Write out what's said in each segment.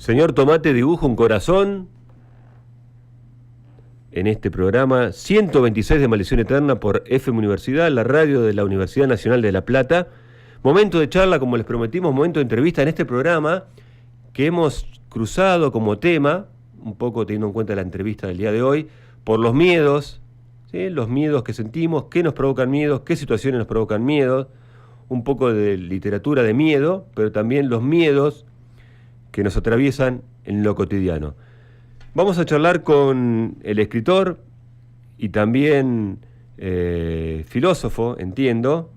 Señor Tomate dibuja un corazón en este programa 126 de Maldición Eterna por FM Universidad, la radio de la Universidad Nacional de La Plata. Momento de charla, como les prometimos, momento de entrevista en este programa que hemos cruzado como tema, un poco teniendo en cuenta la entrevista del día de hoy, por los miedos, ¿sí? Los miedos que sentimos, qué nos provocan miedos, qué situaciones nos provocan miedos, un poco de literatura de miedo, pero también los miedos que nos atraviesan en lo cotidiano. Vamos a charlar con el escritor y también filósofo, entiendo,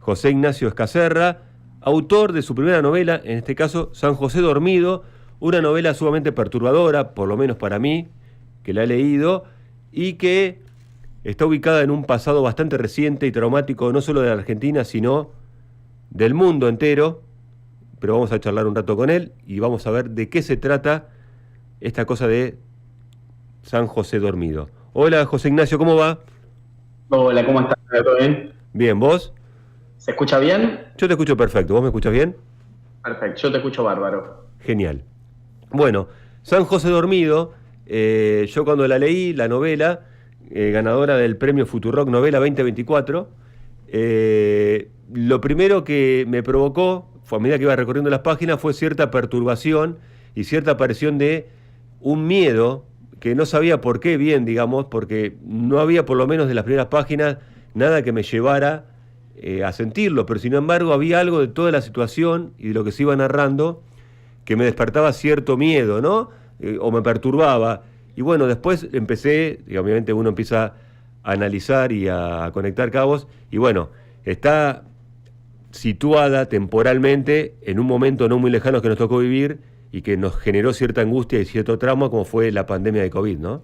José Ignacio Escaserra, autor de su primera novela, en este caso San José Dormido, una novela sumamente perturbadora, por lo menos para mí, que la he leído, y que está ubicada en un pasado bastante reciente y traumático, no solo de la Argentina, sino del mundo entero. Pero vamos a charlar un rato con él y vamos a ver de qué se trata esta cosa de San José Dormido. Hola, José Ignacio, ¿cómo va? Hola, ¿cómo estás? ¿Todo bien? Bien, ¿vos? ¿Se escucha bien? Yo te escucho perfecto, ¿vos me escuchás bien? Perfecto, yo te escucho bárbaro. Genial. Bueno, San José Dormido, yo cuando la leí, la novela, ganadora del premio Futurock Novela 2024, lo primero que me provocó, a medida que iba recorriendo las páginas, fue cierta perturbación y cierta aparición de un miedo que no sabía por qué bien, digamos, porque no había, por lo menos de las primeras páginas, nada que me llevara a sentirlo, pero sin embargo había algo de toda la situación y de lo que se iba narrando que me despertaba cierto miedo, ¿no? O me perturbaba. Y bueno, después empecé, y obviamente uno empieza a analizar y a conectar cabos, y bueno, está situada temporalmente en un momento no muy lejano que nos tocó vivir y que nos generó cierta angustia y cierto trauma, como fue la pandemia de COVID, ¿no?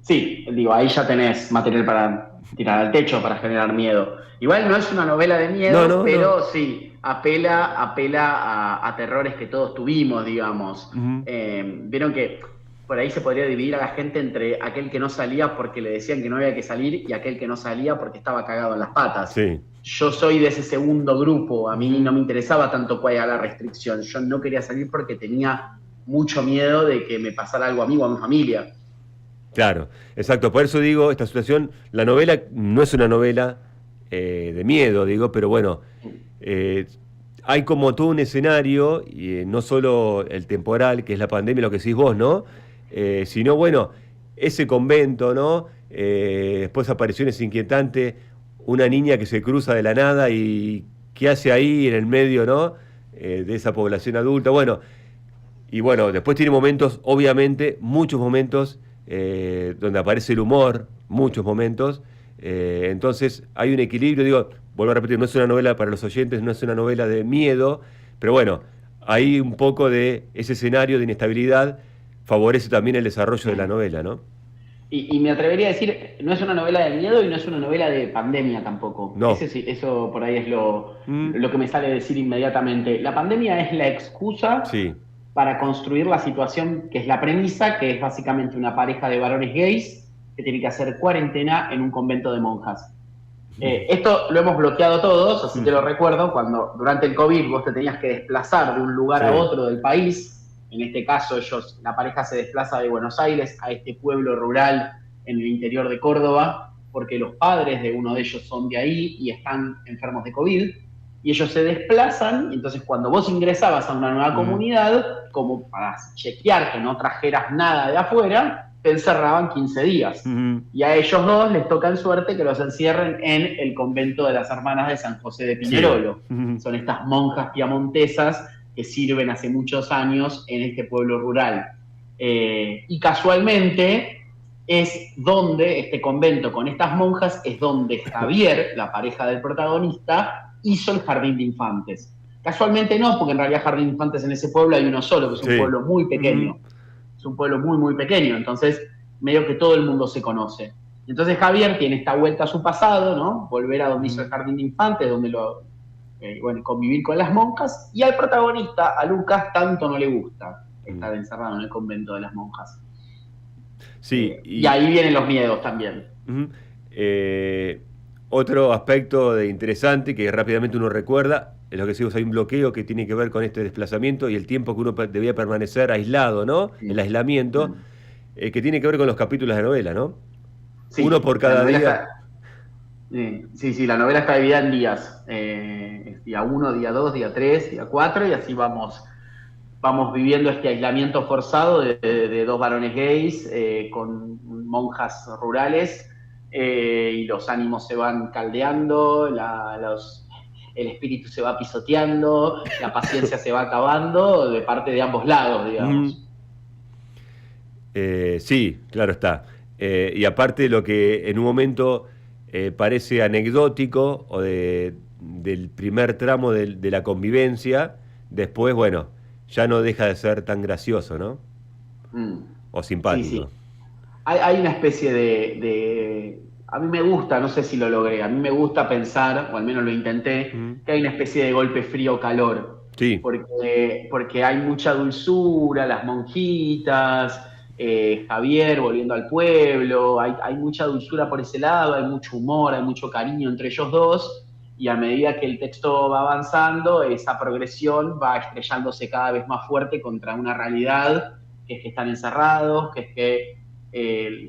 Sí, digo, ahí ya tenés material para tirar al techo, para generar miedo. Igual no es una novela de miedo, pero sí, apela a terrores que todos tuvimos, digamos. Uh-huh. Vieron que por ahí se podría dividir a la gente entre aquel que no salía porque le decían que no había que salir y aquel que no salía porque estaba cagado en las patas. Sí. Yo soy de ese segundo grupo, a mí no me interesaba tanto cuál era la restricción, yo no quería salir porque tenía mucho miedo de que me pasara algo a mí o a mi familia. Claro, exacto, por eso digo, esta situación, la novela no es una novela de miedo, digo, pero bueno, hay como todo un escenario, y no solo el temporal, que es la pandemia, lo que decís vos, ¿no? Sino, bueno, ese convento, ¿no? Después apariciones inquietantes, una niña que se cruza de la nada y qué hace ahí en el medio, ¿no? De esa población adulta, bueno, y bueno, después tiene momentos, obviamente, muchos momentos, donde aparece el humor, muchos momentos, entonces hay un equilibrio, digo, vuelvo a repetir, no es una novela para los oyentes, no es una novela de miedo, pero bueno, hay un poco de ese escenario de inestabilidad, favorece también el desarrollo de la novela, ¿no? Y me atrevería a decir, no es una novela de miedo y no es una novela de pandemia tampoco. No. Eso por ahí es lo que me sale decir inmediatamente. La pandemia es la excusa para construir la situación que es la premisa, que es básicamente una pareja de varones gays que tiene que hacer cuarentena en un convento de monjas. Esto lo hemos bloqueado todos, así que lo recuerdo, cuando durante el COVID vos te tenías que desplazar de un lugar a otro del país. En este caso, la pareja se desplaza de Buenos Aires a este pueblo rural en el interior de Córdoba, porque los padres de uno de ellos son de ahí y están enfermos de COVID, y ellos se desplazan, y entonces cuando vos ingresabas a una nueva comunidad, como para chequear que no trajeras nada de afuera, te encerraban 15 días. Y a ellos dos les toca en suerte que los encierren en el convento de las hermanas de San José de Pinerolo. Son estas monjas piamontesas que sirven hace muchos años en este pueblo rural. Y casualmente es donde este convento con estas monjas es donde Javier, la pareja del protagonista, hizo el jardín de infantes. Casualmente no, porque en realidad jardín de infantes en ese pueblo hay uno solo, que es un pueblo muy pequeño. Es un pueblo muy, muy pequeño, entonces medio que todo el mundo se conoce. Entonces Javier tiene esta vuelta a su pasado, ¿no? Volver a donde hizo el jardín de infantes, donde convivir con las monjas, y al protagonista, a Lucas, tanto no le gusta estar encerrado en el convento de las monjas. Sí. Y ahí vienen los miedos también. Otro aspecto interesante que rápidamente uno recuerda es lo que decimos, hay un bloqueo que tiene que ver con este desplazamiento y el tiempo que uno debía permanecer aislado, ¿no? Sí. El aislamiento, que tiene que ver con los capítulos de la novela, ¿no? Sí, uno por cada día. Sí, la novela está dividida en días. Día 1, día 2, día 3, día 4, y así vamos viviendo este aislamiento forzado de dos varones gays con monjas rurales, y los ánimos se van caldeando, el espíritu se va pisoteando, la paciencia se va acabando de parte de ambos lados, digamos. Sí, claro está. Y aparte lo que en un momento parece anecdótico o del primer tramo de la convivencia, después, bueno, ya no deja de ser tan gracioso, ¿no? O simpático. Sí, sí. Hay una especie de... A mí me gusta, no sé si lo logré, a mí me gusta pensar, o al menos lo intenté, que hay una especie de golpe frío-calor. Sí. Porque hay mucha dulzura, las monjitas, Javier volviendo al pueblo, hay mucha dulzura por ese lado, hay mucho humor, hay mucho cariño entre ellos dos, y a medida que el texto va avanzando, esa progresión va estrellándose cada vez más fuerte contra una realidad, que es que están encerrados, que es que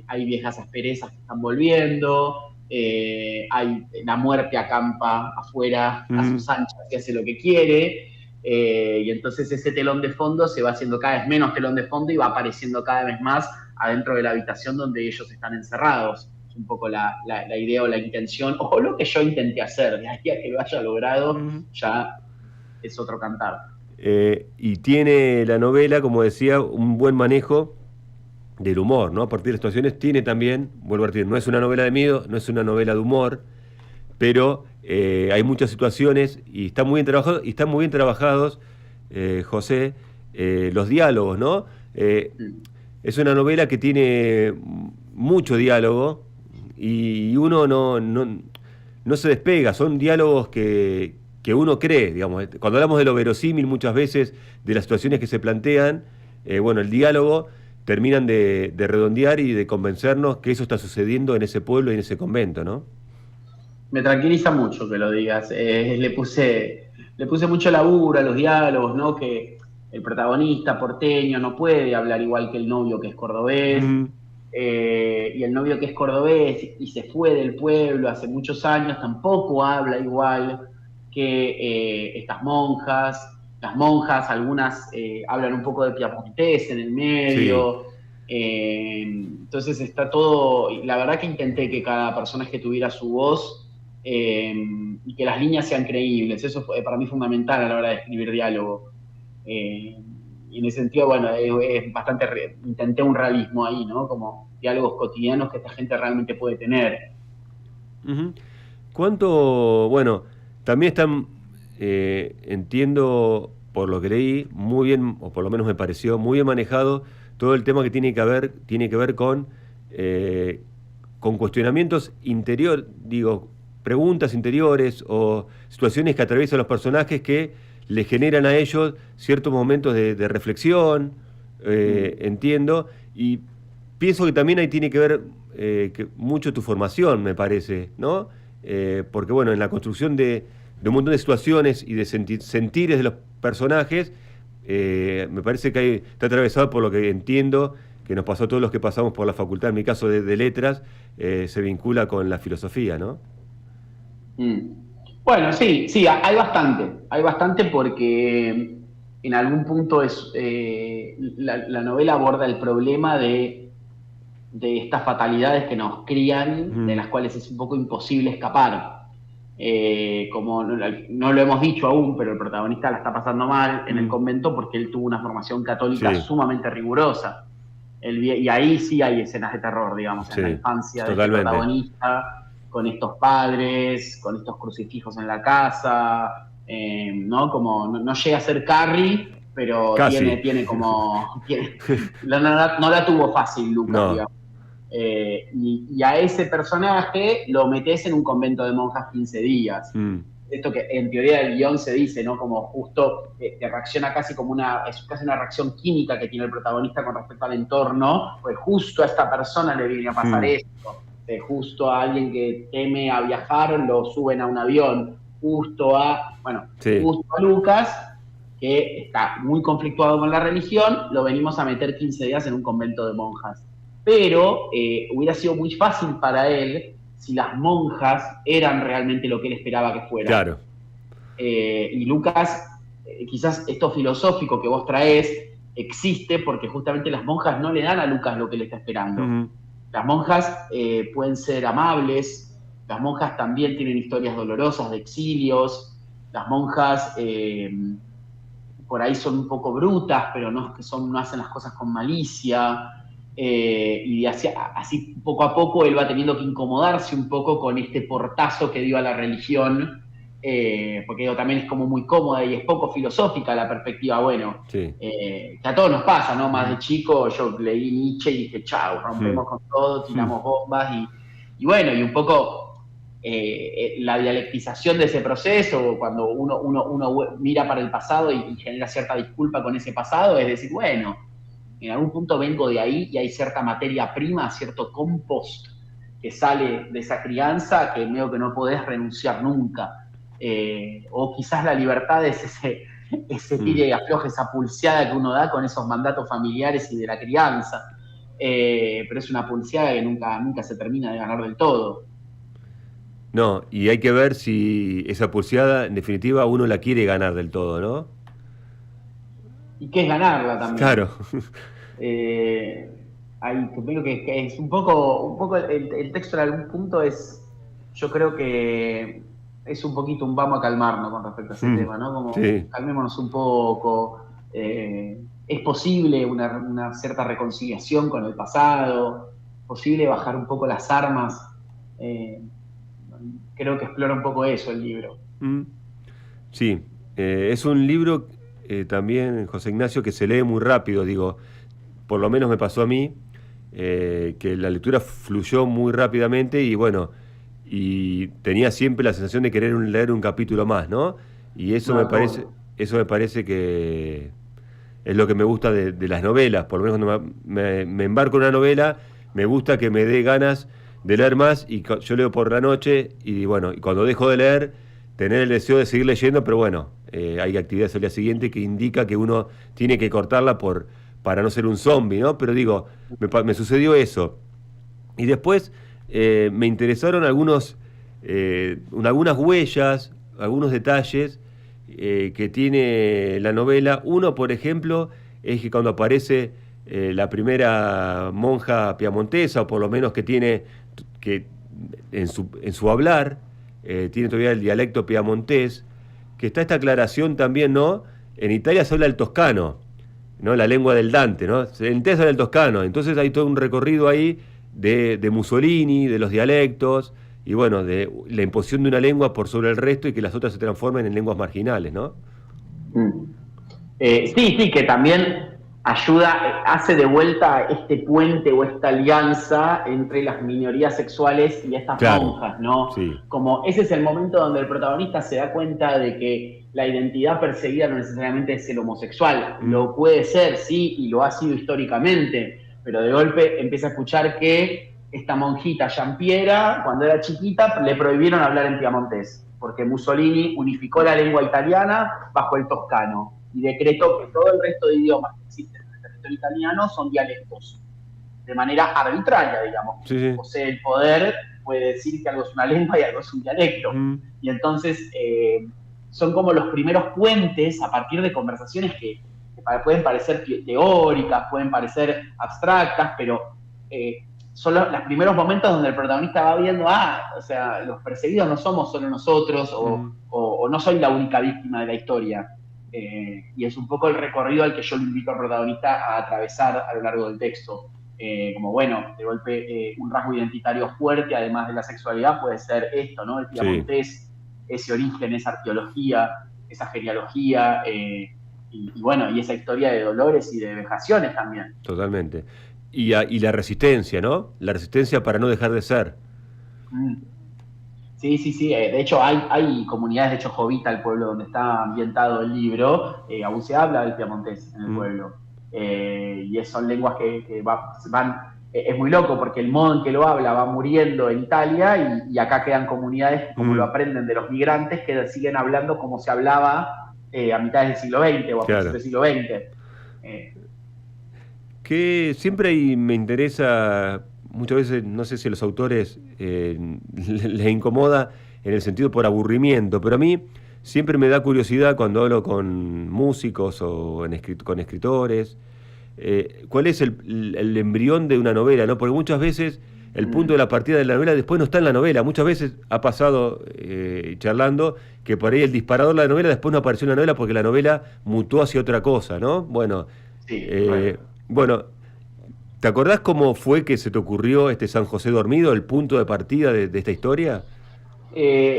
hay viejas asperezas que están volviendo, la muerte acampa afuera a sus anchas y hace lo que quiere, y entonces ese telón de fondo se va haciendo cada vez menos telón de fondo y va apareciendo cada vez más adentro de la habitación donde ellos están encerrados. Es un poco la idea o la intención, o lo que yo intenté hacer. De ahí a que lo haya logrado, ya es otro cantar. Y tiene la novela, como decía, un buen manejo del humor, ¿no? A partir de situaciones tiene también, vuelvo a repetir, no es una novela de miedo, no es una novela de humor, pero hay muchas situaciones y están muy bien trabajados, José, los diálogos, ¿no? Es una novela que tiene mucho diálogo y uno no se despega, son diálogos que uno cree, digamos. Cuando hablamos de lo verosímil muchas veces, de las situaciones que se plantean, bueno, el diálogo terminan de redondear y de convencernos que eso está sucediendo en ese pueblo y en ese convento, ¿no? Me tranquiliza mucho que lo digas. Le puse mucho laburo a los diálogos, ¿no? Que el protagonista porteño no puede hablar igual que el novio que es cordobés, y el novio que es cordobés y se fue del pueblo hace muchos años tampoco habla igual que estas monjas. Las monjas, algunas hablan un poco de piamontés en el medio. Sí. Entonces está todo, la verdad que intenté que cada personaje tuviera su voz, y que las líneas sean creíbles. Eso fue para mí fundamental a la hora de escribir diálogo. Y en ese sentido, bueno, es bastante, intenté un realismo ahí, ¿no? Como diálogos cotidianos que esta gente realmente puede tener. ¿Cuánto, bueno, también están, entiendo por lo que leí, muy bien, o por lo menos me pareció, muy bien manejado todo el tema que tiene que ver con cuestionamientos interiores, digo, preguntas interiores o situaciones que atraviesan los personajes que les generan a ellos ciertos momentos de reflexión, entiendo, y pienso que también ahí tiene que ver mucho tu formación, me parece, ¿no? Porque bueno, en la construcción de un montón de situaciones y de sentires de los personajes, me parece que está atravesado por lo que entiendo, que nos pasó a todos los que pasamos por la facultad, en mi caso de letras, se vincula con la filosofía, ¿no? Bueno, sí, hay bastante porque en algún punto la novela aborda el problema de estas fatalidades que nos crían, de las cuales es un poco imposible escapar. Como no lo hemos dicho aún, pero el protagonista la está pasando mal en el convento porque él tuvo una formación católica sumamente rigurosa. Y ahí sí hay escenas de terror, digamos, en la infancia del protagonista, con estos padres, con estos crucifijos en la casa, ¿no? Como no llega a ser Carrie, pero tiene como... no la tuvo fácil, Lucas, digamos. Y a ese personaje lo metes en un convento de monjas 15 días. Esto que en teoría del guión se dice, ¿no? Como justo que reacciona casi como es casi una reacción química que tiene el protagonista con respecto al entorno, pues justo a esta persona le viene a pasar esto. justo a alguien que teme a viajar, lo suben a un avión, justo a Lucas, que está muy conflictuado con la religión, lo venimos a meter 15 días en un convento de monjas. Pero hubiera sido muy fácil para él si las monjas eran realmente lo que él esperaba que fueran. Claro. Y Lucas, quizás esto filosófico que vos traés, existe porque justamente las monjas no le dan a Lucas lo que le está esperando. Uh-huh. Las monjas pueden ser amables, las monjas también tienen historias dolorosas de exilios, las monjas por ahí son un poco brutas, pero no hacen las cosas con malicia, y así poco a poco él va teniendo que incomodarse un poco con este portazo que dio a la religión, porque digo, también es como muy cómoda y es poco filosófica la perspectiva, bueno, que a todos nos pasa, ¿no? Más de chico yo leí Nietzsche y dije, chau, rompemos con todo, tiramos bombas, y bueno, y un poco la dialectización de ese proceso, cuando uno mira para el pasado y genera cierta disculpa con ese pasado, es decir, bueno, en algún punto vengo de ahí y hay cierta materia prima, cierto compost que sale de esa crianza que medio que no podés renunciar nunca. O quizás la libertad es ese tire y afloje, esa pulseada que uno da con esos mandatos familiares y de la crianza. Pero es una pulseada que nunca se termina de ganar del todo. No, y hay que ver si esa pulseada, en definitiva, uno la quiere ganar del todo, ¿no? ¿Y qué es ganarla también? Claro. Creo que es un poco el texto en algún punto es, yo creo que es un poquito un vamos a calmarnos con respecto a ese tema, ¿no? Como calmémonos un poco, es posible una cierta reconciliación con el pasado, posible bajar un poco las armas, creo que explora un poco eso el libro. Sí, es un libro también, José Ignacio, que se lee muy rápido, digo, por lo menos me pasó a mí, que la lectura fluyó muy rápidamente y bueno, y tenía siempre la sensación de querer leer un capítulo más, ¿no? Y eso me parece que es lo que me gusta de las novelas, por lo menos cuando me embarco en una novela, me gusta que me dé ganas de leer más, y yo leo por la noche y bueno, y cuando dejo de leer, tener el deseo de seguir leyendo, pero bueno, hay actividades al día siguiente que indica que uno tiene que cortarla para no ser un zombie, ¿no? Pero digo, me sucedió eso. Y después me interesaron algunas huellas, algunos detalles que tiene la novela. Uno, por ejemplo, es que cuando aparece la primera monja piamontesa, o por lo menos que tiene que en su hablar tiene todavía el dialecto piamontés, que está esta aclaración también, ¿no? En Italia se habla el toscano, ¿no? La lengua del Dante, ¿no? En Italia se habla el toscano, entonces hay todo un recorrido ahí de Mussolini, de los dialectos, y bueno, de la imposición de una lengua por sobre el resto y que las otras se transformen en lenguas marginales, ¿no? Sí, que también ayuda, hace de vuelta este puente o esta alianza entre las minorías sexuales y estas monjas, ¿no? Sí. Como ese es el momento donde el protagonista se da cuenta de que la identidad perseguida no necesariamente es el homosexual, lo puede ser, sí, y lo ha sido históricamente, pero de golpe empieza a escuchar que esta monjita Giampiera, cuando era chiquita, le prohibieron hablar en piamontés, porque Mussolini unificó la lengua italiana bajo el toscano y decretó que todo el resto de idiomas que existen en el territorio italiano son dialectos, de manera arbitraria, digamos. Sí. O sea, el poder puede decir que algo es una lengua y algo es un dialecto. Y entonces son como los primeros puentes a partir de conversaciones que pueden parecer teóricas, pueden parecer abstractas, pero son los primeros momentos donde el protagonista va viendo, o sea, los perseguidos no somos solo nosotros, o no soy la única víctima de la historia. Y es un poco el recorrido al que yo le invito al protagonista a atravesar a lo largo del texto. Como bueno, de golpe un rasgo identitario fuerte, además de la sexualidad, puede ser esto, ¿no? El piamontés, ese origen, esa arqueología, esa genealogía, y bueno, y esa historia de dolores y de vejaciones también. Totalmente. Y la resistencia, ¿no? La resistencia para no dejar de ser. Sí. De hecho, hay comunidades, de hecho, Jovita, el pueblo donde está ambientado el libro, aún se habla del piamontés en el pueblo. Y son lenguas que van es muy loco porque el modo en que lo habla va muriendo en Italia y acá quedan comunidades que, como lo aprenden de los migrantes, que siguen hablando como se hablaba a mitad del siglo XX o a principios del siglo XX. Que siempre ahí me interesa, muchas veces, no sé si a los autores les incomoda en el sentido por aburrimiento, pero a mí siempre me da curiosidad cuando hablo con músicos o con escritores, cuál es el embrión de una novela, ¿no? Porque muchas veces el punto de la partida de la novela después no está en la novela. Muchas veces ha pasado charlando que por ahí el disparador de la novela después no apareció en la novela porque la novela mutó hacia otra cosa, ¿no? Bueno, sí, bueno, ¿te acordás cómo fue que se te ocurrió este San José Dormido, el punto de partida de esta historia?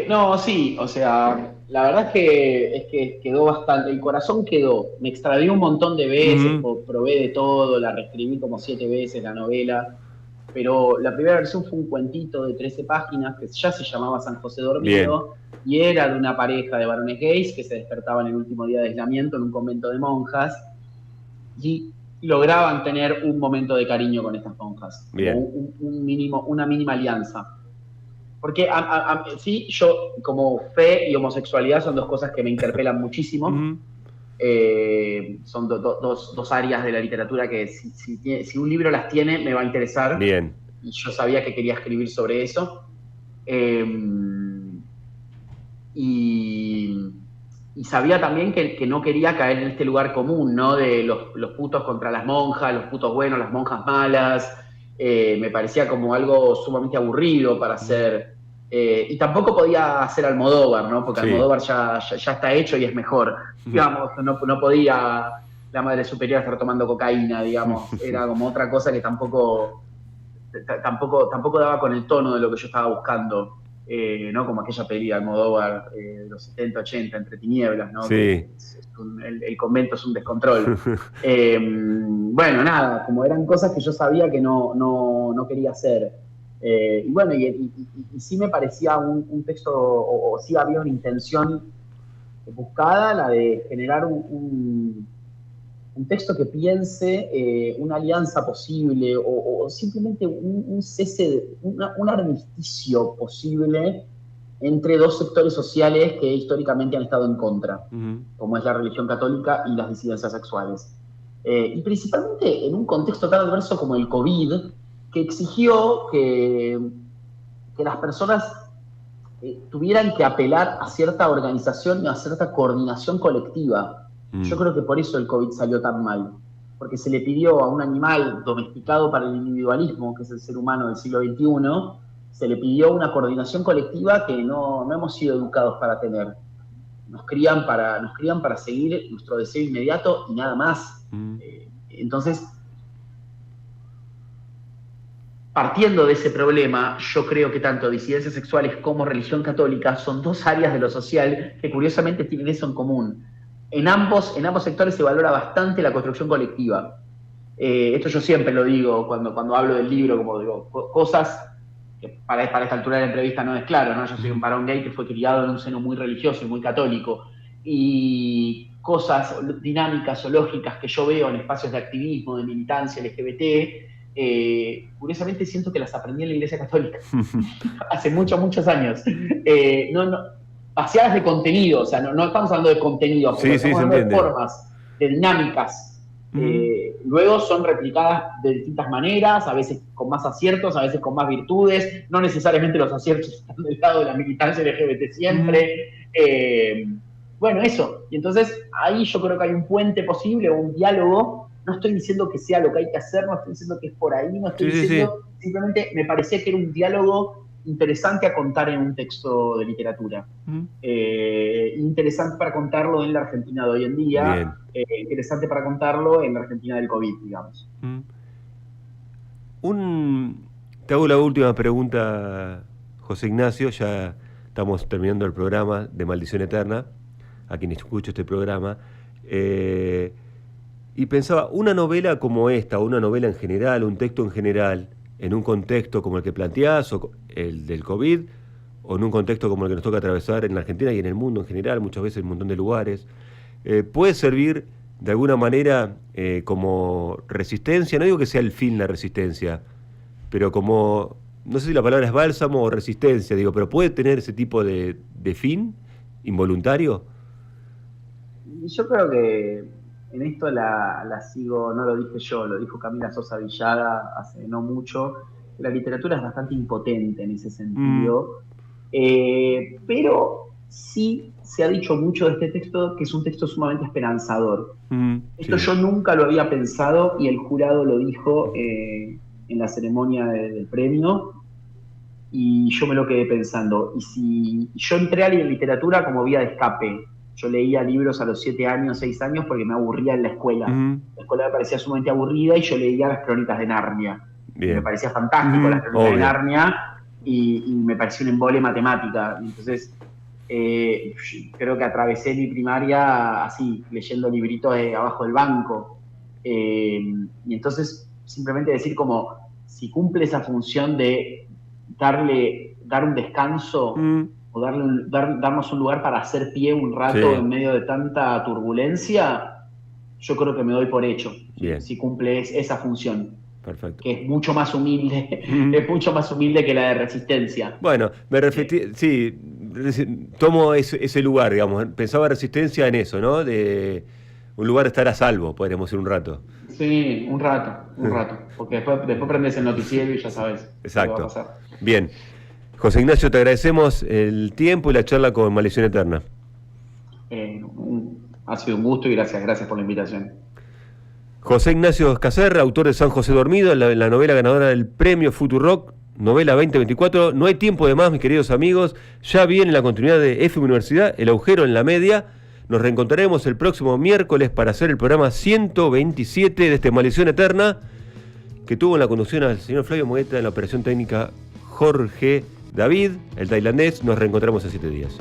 No, sí, o sea, la verdad es que quedó bastante, el corazón quedó, me extravió un montón de veces, probé de todo, la reescribí como 7 veces la novela, pero la primera versión fue un cuentito de 13 páginas que ya se llamaba San José Dormido. Bien. Y era de una pareja de varones gays que se despertaban el último día de aislamiento en un convento de monjas y lograban tener un momento de cariño con estas monjas, una mínima alianza. Porque sí, yo como fe y homosexualidad son dos cosas que me interpelan muchísimo. Son dos áreas de la literatura que si un libro las tiene me va a interesar. Bien. Y yo sabía que quería escribir sobre eso. Y sabía también que no quería caer en este lugar común, ¿no? De los putos contra las monjas, los putos buenos, las monjas malas. Me parecía como algo sumamente aburrido para hacer. Y tampoco podía hacer Almodóvar, ¿no? Porque Almodóvar ya está hecho y es mejor. Digamos, no podía la Madre Superior estar tomando cocaína, digamos. Era como otra cosa que tampoco daba con el tono de lo que yo estaba buscando. ¿No? Como aquella peli de Almodóvar de los 70, 80, Entre Tinieblas, ¿no? Sí. El convento es un descontrol. Bueno, nada, como eran cosas que yo sabía que no quería hacer. Y bueno, y sí me parecía un texto, o sí había una intención buscada, la de generar un texto que piense una alianza posible o simplemente un cese, un armisticio posible entre dos sectores sociales que históricamente han estado en contra, como es la religión católica y las disidencias sexuales. Y principalmente en un contexto tan adverso como el COVID, que exigió que las personas tuvieran que apelar a cierta organización y a cierta coordinación colectiva. Yo creo que por eso el COVID salió tan mal, porque se le pidió a un animal domesticado para el individualismo, que es el ser humano del siglo XXI, se le pidió una coordinación colectiva que no hemos sido educados para tener. Nos crían para seguir nuestro deseo inmediato y nada más. Entonces, partiendo de ese problema, yo creo que tanto disidencias sexuales como religión católica son dos áreas de lo social que curiosamente tienen eso en común. En ambos sectores se valora bastante la construcción colectiva. Esto yo siempre lo digo cuando hablo del libro, como digo, cosas que para esta altura de la entrevista no es claro, ¿no? Yo soy un varón gay que fue criado en un seno muy religioso y muy católico, y cosas dinámicas o lógicas que yo veo en espacios de activismo, de militancia LGBT, curiosamente siento que las aprendí en la Iglesia Católica hace muchos años. Vaciadas de contenido, o sea, no estamos hablando de contenido, estamos hablando de formas, de dinámicas. Luego son replicadas de distintas maneras, a veces con más aciertos, a veces con más virtudes. No necesariamente los aciertos están del lado de la militancia LGBT siempre. Bueno, eso. Y entonces ahí yo creo que hay un puente posible, o un diálogo. No estoy diciendo que sea lo que hay que hacer, no estoy diciendo que es por ahí, no estoy diciendo, simplemente me parecía que era un diálogo interesante a contar en un texto de literatura. Interesante para contarlo en la Argentina de hoy en día, interesante para contarlo en la Argentina del COVID, digamos. Te hago la última pregunta, José Ignacio, ya estamos terminando el programa de Maldición Eterna, a quien escucho este programa, y pensaba, una novela como esta, una novela en general, un texto en general, en un contexto como el que planteás, o el del COVID, o en un contexto como el que nos toca atravesar en la Argentina y en el mundo en general, muchas veces en un montón de lugares, puede servir de alguna manera como resistencia. No digo que sea el fin la resistencia, pero como, no sé si la palabra es bálsamo o resistencia, digo, pero ¿puede tener ese tipo de fin involuntario? Yo creo que en esto la sigo, no lo dije yo, lo dijo Camila Sosa Villada hace no mucho. La literatura es bastante impotente en ese sentido, pero sí se ha dicho mucho de este texto que es un texto sumamente esperanzador. Esto yo nunca lo había pensado y el jurado lo dijo en la ceremonia del premio, y yo me lo quedé pensando. Y si yo entré a la literatura como vía de escape, yo leía libros a los 7 años, 6 años porque me aburría en la escuela. La escuela me parecía sumamente aburrida y yo leía las Crónicas de Narnia. Me parecía fantástico las Crónicas de Narnia y me pareció un embole matemática. Entonces creo que atravesé mi primaria así, leyendo libritos abajo del banco. Y entonces simplemente decir como, si cumple esa función de dar un descanso o darnos un lugar para hacer pie un rato en medio de tanta turbulencia, yo creo que me doy por hecho. Si cumple esa función. Perfecto. Que es mucho más humilde, es mucho más humilde que la de Resistencia. Bueno, tomo ese lugar, digamos. Pensaba Resistencia en eso, ¿no? De un lugar de estar a salvo, podríamos decir un rato. Sí, un rato. Porque después prendes el noticiero y ya sabes. Exacto. Qué va a pasar. Bien. José Ignacio, te agradecemos el tiempo y la charla con Maldición Eterna. Ha sido un gusto y gracias por la invitación. José Ignacio Escacerra, autor de San José Dormido, la novela ganadora del premio Futurock, novela 2024. No hay tiempo de más, mis queridos amigos. Ya viene la continuidad de FM Universidad, El Agujero en la Media. Nos reencontraremos el próximo miércoles para hacer el programa 127 de este Maldición Eterna, que tuvo en la conducción al señor Flavio Mogueta, en la operación técnica Jorge David, el tailandés. Nos reencontramos en 7 días.